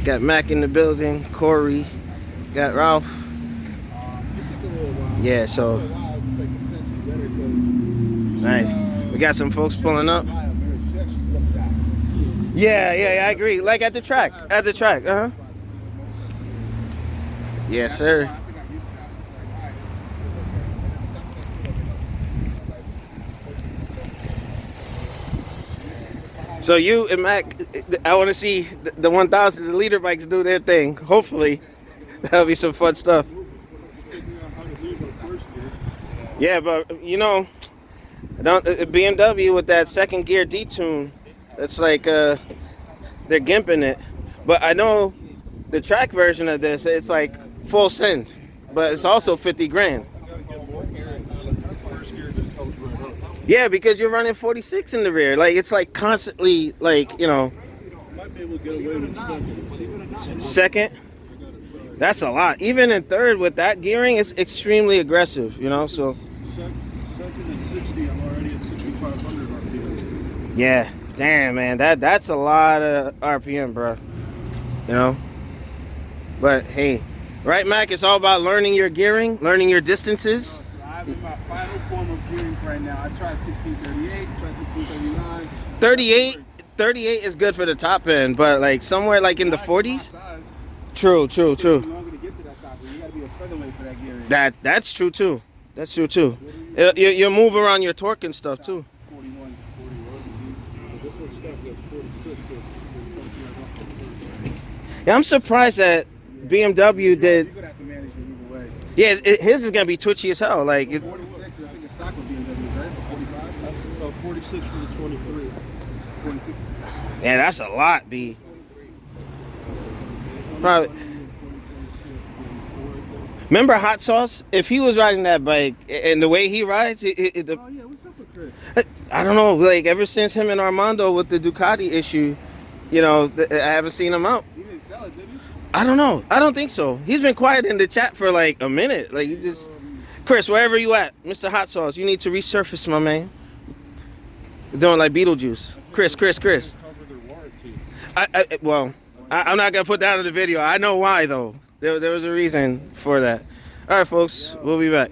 Got Mac in the building, Corey, got Ralph. Yeah, so nice. We got some folks pulling up. Yeah, I agree. Like at the track. At the track, Yes, sir. So you and Mac, I want to see the 1000s and leader bikes do their thing. Hopefully, that'll be some fun stuff. Yeah, but you know, BMW with that second gear detune, it's like they're gimping it. But I know the track version of this, it's like full send, but it's also 50 grand. Yeah, because you're running 46 in the rear. Like, it's like constantly, like, you know. Might be able to get away with second? That's a lot. Even in third with that gearing, it's extremely aggressive, you know, so. Second and 60, I'm already at 6,500 RPM. Yeah, damn, man. That's a lot of RPM, bro. You know? But, hey, right, Mac? It's all about learning your gearing, learning your distances. I'm in my final form of gearing right now. I tried 1638, tried 1639. 38 is good for the top end, but like somewhere like in the 40s. True. It's longer to get to that top end. You got to be a featherweight for that gearing. That's true too. That's true too. You move around your torque and stuff too. 41. Yeah, I'm surprised that BMW did. You're gonna have to manage it either way. Yeah, his is gonna be twitchy as hell. Like 46, I think it's stock with BMW, right? 45. 46 for the 23. 46 is. yeah, that's a lot, B. Probably. Remember Hot Sauce? If he was riding that bike and the way he rides, Oh yeah, what's up with Chris? I don't know. Like ever since him and Armando with the Ducati issue, you know, I haven't seen him out. He didn't sell it, did he? I don't know. I don't think so. He's been quiet in the chat for like a minute. Like he just, Chris, wherever you at, Mr. Hot Sauce, you need to resurface, my man. You're doing like Beetlejuice. Chris. I'm not gonna put that in the video. I know why though. There was a reason for that. All right, folks, we'll be back.